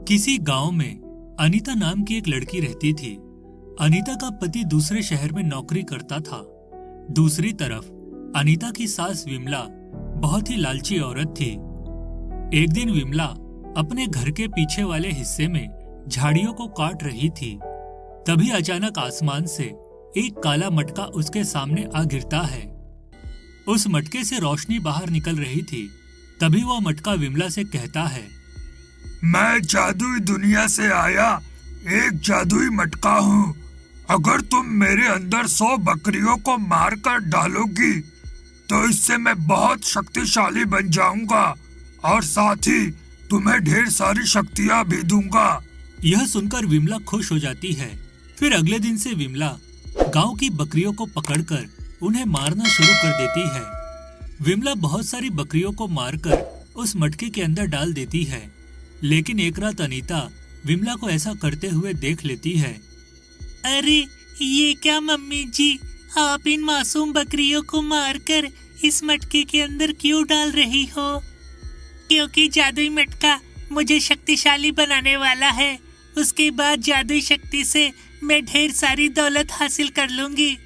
किसी गांव में अनीता नाम की एक लड़की रहती थी। अनीता का पति दूसरे शहर में नौकरी करता था। दूसरी तरफ अनीता की सास विमला बहुत ही लालची औरत थी। एक दिन विमला अपने घर के पीछे वाले हिस्से में झाड़ियों को काट रही थी। तभी अचानक आसमान से एक काला मटका उसके सामने आ गिरता है। उस मटके से रोशनी बाहर निकल रही थी। तभी वह मटका विमला से कहता है, मैं जादुई दुनिया से आया एक जादुई मटका हूँ। अगर तुम मेरे अंदर 100 बकरियों को मार कर डालोगी तो इससे मैं बहुत शक्तिशाली बन जाऊंगा और साथ ही तुम्हें ढेर सारी शक्तियाँ भी दूंगा। यह सुनकर विमला खुश हो जाती है। फिर अगले दिन से विमला गांव की बकरियों को पकड़कर उन्हें मारना शुरू कर देती है। विमला बहुत सारी बकरियों को मारकर उस मटके के अंदर डाल देती है। लेकिन एक रात अनीता विमला को ऐसा करते हुए देख लेती है। अरे ये क्या मम्मी जी, आप इन मासूम बकरियों को मारकर इस मटके के अंदर क्यों डाल रही हो? क्योंकि जादुई मटका मुझे शक्तिशाली बनाने वाला है। उसके बाद जादुई शक्ति से मैं ढेर सारी दौलत हासिल कर लूंगी।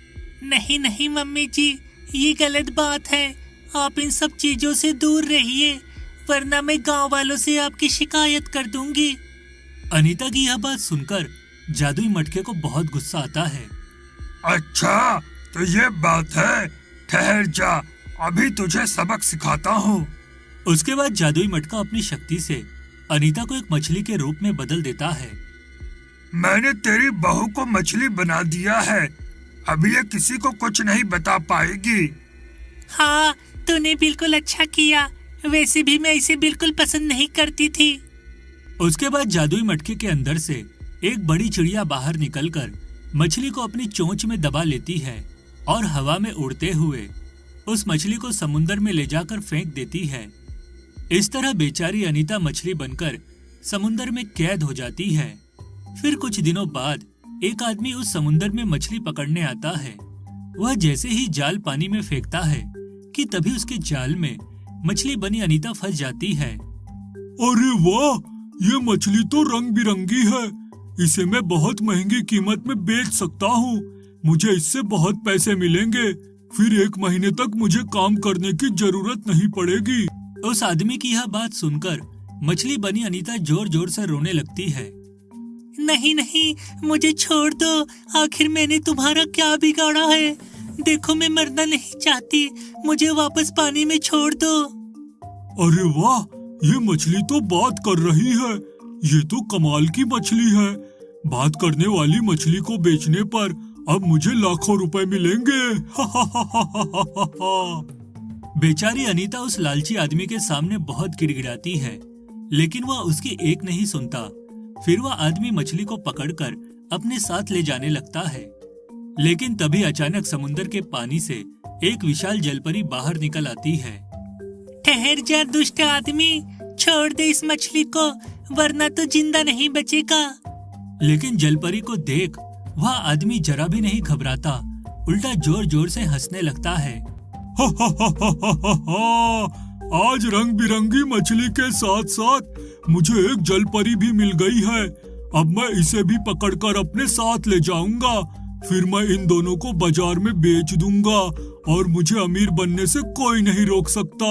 नहीं नहीं मम्मी जी, ये गलत बात है। आप इन सब चीजों से दूर रहिए, वरना मैं गांव वालों से आपकी शिकायत कर दूंगी। अनीता की यह बात सुनकर जादुई मटके को बहुत गुस्सा आता है। अच्छा तो ये बात है, ठहर जा, अभी तुझे सबक सिखाता हूँ। उसके बाद जादुई मटका अपनी शक्ति से अनीता को एक मछली के रूप में बदल देता है। मैंने तेरी बहू को मछली बना दिया है। अभी ये किसी को कुछ नहीं बता पाएगी। हाँ, तूने बिल्कुल अच्छा किया। वैसे भी मैं इसे बिल्कुल पसंद नहीं करती थी। उसके बाद जादुई मटके के अंदर से एक बड़ी चिड़िया बाहर निकलकर मछली को अपनी चोंच में दबा लेती है और हवा में उड़ते हुए उस मछली को समुंदर में ले जाकर फेंक देती है। इस तरह बेचारी अनीता मछली बनकर समुंदर में कैद हो जाती है। फिर कुछ दिनों बाद एक आदमी उस समुंदर में मछली पकड़ने आता है। वह जैसे ही जाल पानी में फेंकता है कि तभी उसके जाल में मछली बनी अनीता फंस जाती है। अरे वाह, ये मछली तो रंग बिरंगी है। इसे मैं बहुत महंगी कीमत में बेच सकता हूँ। मुझे इससे बहुत पैसे मिलेंगे। फिर 1 महीने तक मुझे काम करने की जरूरत नहीं पड़ेगी। उस आदमी की यह बात सुनकर मछली बनी अनीता जोर जोर से रोने लगती है। नहीं नहीं, मुझे छोड़ दो। आखिर मैंने तुम्हारा क्या बिगाड़ा है? देखो, मैं मरना नहीं चाहती। मुझे वापस पानी में छोड़ दो। अरे वाह, ये मछली तो बात कर रही है। ये तो कमाल की मछली है। बात करने वाली मछली को बेचने पर अब मुझे लाखों रुपए मिलेंगे। बेचारी अनीता उस लालची आदमी के सामने बहुत गिड़गिड़ाती है, लेकिन वह उसकी एक नहीं सुनता। फिर वह आदमी मछली को पकड़कर अपने साथ ले जाने लगता है। लेकिन तभी अचानक समुंदर के पानी से एक विशाल जलपरी बाहर निकल आती है। ठहर जा दुष्ट आदमी, छोड़ दे इस मछली को, वरना तो जिंदा नहीं बचेगा। लेकिन जलपरी को देख वह आदमी जरा भी नहीं घबराता, उल्टा जोर जोर से हंसने लगता है। आज रंग बिरंगी मछली के साथ साथ मुझे एक जलपरी भी मिल गई है। अब मैं इसे भी पकड़कर अपने साथ ले जाऊंगा। फिर मैं इन दोनों को बाजार में बेच दूंगा और मुझे अमीर बनने से कोई नहीं रोक सकता।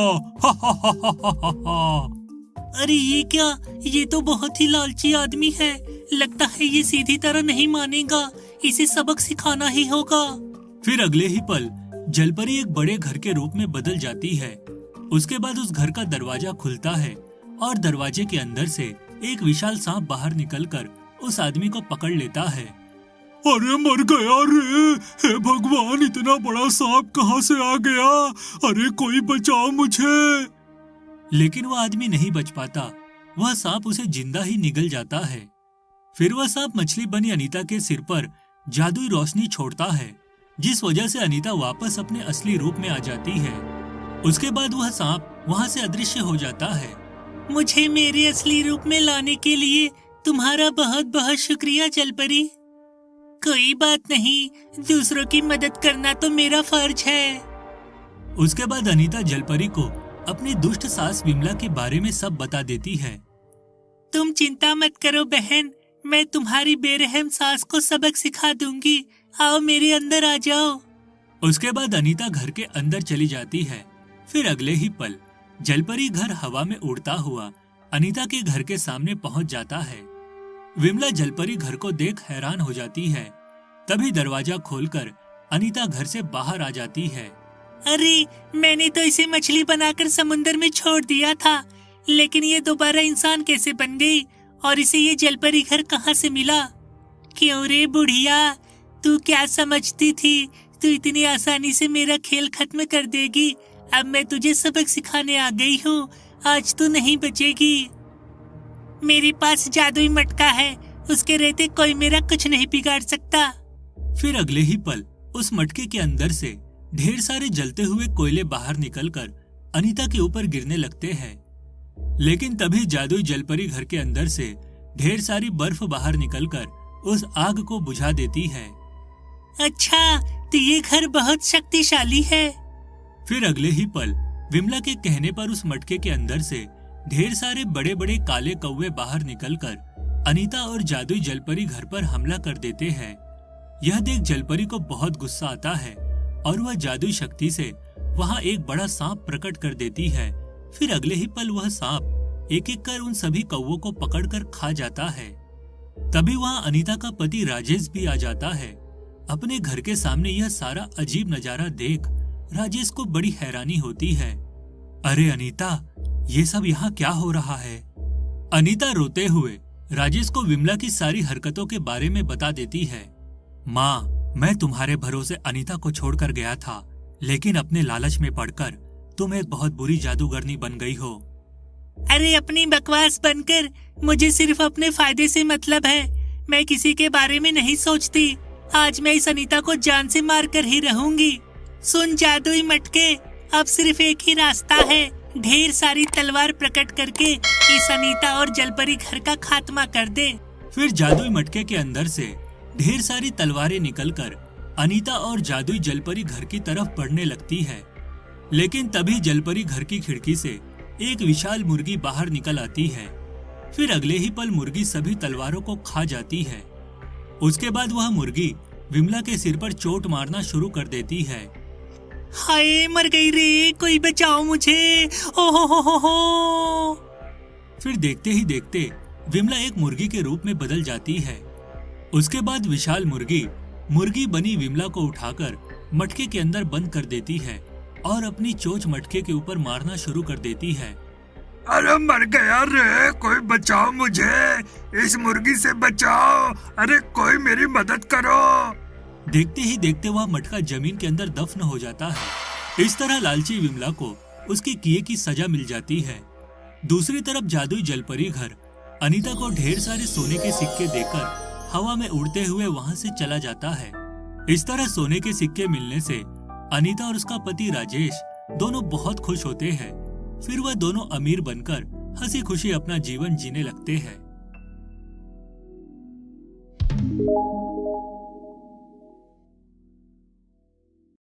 अरे ये क्या? ये तो बहुत ही लालची आदमी है। लगता है ये सीधी तरह नहीं मानेगा। इसे सबक सिखाना ही होगा। फिर अगले ही पल जलपरी एक बड़े घर के रूप में बदल जाती है। उसके बाद उस घर का दरवाजा खुलता है और दरवाजे के अंदर से एक विशाल सांप बाहर निकलकर उस आदमी को पकड़ लेता है। अरे मर गया रे! हे भगवान, इतना बड़ा सांप कहाँ से आ गया? अरे कोई बचाओ मुझे! लेकिन वह आदमी नहीं बच पाता। वह सांप उसे जिंदा ही निगल जाता है। फिर वह सांप मछली बनी अनीता के सिर पर जादुई रोशनी छोड़ता है, जिस वजह से अनीता वापस अपने असली रूप में आ जाती है। उसके बाद वह सांप वहाँ से अदृश्य हो जाता है। मुझे मेरे असली रूप में लाने के लिए तुम्हारा बहुत बहुत शुक्रिया जलपरी। कोई बात नहीं, दूसरों की मदद करना तो मेरा फर्ज है। उसके बाद अनीता जलपरी को अपनी दुष्ट सास विमला के बारे में सब बता देती है। तुम चिंता मत करो बहन, मैं तुम्हारी बेरहम सास को सबक सिखा दूंगी। आओ मेरे अंदर आ जाओ। उसके बाद अनीता घर के अंदर चली जाती है। फिर अगले ही पल जलपरी घर हवा में उड़ता हुआ अनीता के घर के सामने पहुंच जाता है। विमला जलपरी घर को देख हैरान हो जाती है। तभी दरवाजा खोलकर अनीता घर से बाहर आ जाती है। अरे, मैंने तो इसे मछली बनाकर समुंदर में छोड़ दिया था, लेकिन ये दोबारा इंसान कैसे बन गई और इसे ये जलपरी घर कहाँ से मिला? क्यों रे बुढ़िया, तू क्या समझती थी तू इतनी आसानी से मेरा खेल खत्म कर देगी? अब मैं तुझे सबक सिखाने आ गई हूँ, आज तू नहीं बचेगी। मेरे पास जादुई मटका है, उसके रहते कोई मेरा कुछ नहीं बिगाड़ सकता। फिर अगले ही पल उस मटके के अंदर से ढेर सारे जलते हुए कोयले बाहर निकलकर अनीता के ऊपर गिरने लगते हैं। लेकिन तभी जादुई जलपरी घर के अंदर से ढेर सारी बर्फ बाहर निकलकर उस आग को बुझा देती है। अच्छा, तो ये घर बहुत शक्तिशाली है। फिर अगले ही पल विमला के कहने पर उस मटके के अंदर से ढेर सारे बड़े बड़े काले कौवे बाहर निकलकर अनीता और जादुई जलपरी घर पर हमला कर देते हैं। यह देख जलपरी को बहुत गुस्सा आता है और वह जादुई शक्ति से वहां एक बड़ा सांप प्रकट कर देती है। फिर अगले ही पल वह सांप एक एक कर उन सभी कौवों को पकड़कर खा जाता है। तभी वहां अनीता का पति राजेश भी आ जाता है। अपने घर के सामने यह सारा अजीब नजारा देख राजेश को बड़ी हैरानी होती है। अरे अनीता, ये सब यहाँ क्या हो रहा है? अनीता रोते हुए राजेश को विमला की सारी हरकतों के बारे में बता देती है। माँ, मैं तुम्हारे भरोसे अनीता को छोड़कर गया था, लेकिन अपने लालच में पड़कर तुम एक बहुत बुरी जादूगरनी बन गई हो। अरे अपनी बकवास बनकर, मुझे सिर्फ अपने फायदे से मतलब है। मैं किसी के बारे में नहीं सोचती। आज मैं इस अनीता को जान से मार कर ही रहूंगी। सुन जादुई मटके, अब सिर्फ एक ही रास्ता है, ढेर सारी तलवार प्रकट करके इस अनीता और जलपरी घर का खात्मा कर दे। फिर जादुई मटके के अंदर से ढेर सारी तलवारें निकलकर अनीता और जादुई जलपरी घर की तरफ बढ़ने लगती है। लेकिन तभी जलपरी घर की खिड़की से एक विशाल मुर्गी बाहर निकल आती है। फिर अगले ही पल मुर्गी सभी तलवारों को खा जाती है। उसके बाद वह मुर्गी विमला के सिर पर चोट मारना शुरू कर देती है। हाय, मर गई रे, कोई बचाओ मुझे। हो। फिर देखते ही देखते विमला एक मुर्गी के रूप में बदल जाती है। उसके बाद विशाल मुर्गी बनी विमला को उठाकर मटके के अंदर बंद कर देती है और अपनी चोंच मटके के ऊपर मारना शुरू कर देती है। अरे मर गया रे, कोई बचाओ मुझे, इस मुर्गी से बचाओ, अरे कोई मेरी मदद करो। देखते ही देखते वह मटका जमीन के अंदर दफन हो जाता है। इस तरह लालची विमला को उसकी किए की सजा मिल जाती है। दूसरी तरफ जादुई जलपरी घर अनीता को ढेर सारे सोने के सिक्के देकर हवा में उड़ते हुए वहां से चला जाता है। इस तरह सोने के सिक्के मिलने से अनीता और उसका पति राजेश दोनों बहुत खुश होते हैं। फिर वह दोनों अमीर बनकर हंसी खुशी अपना जीवन जीने लगते हैं।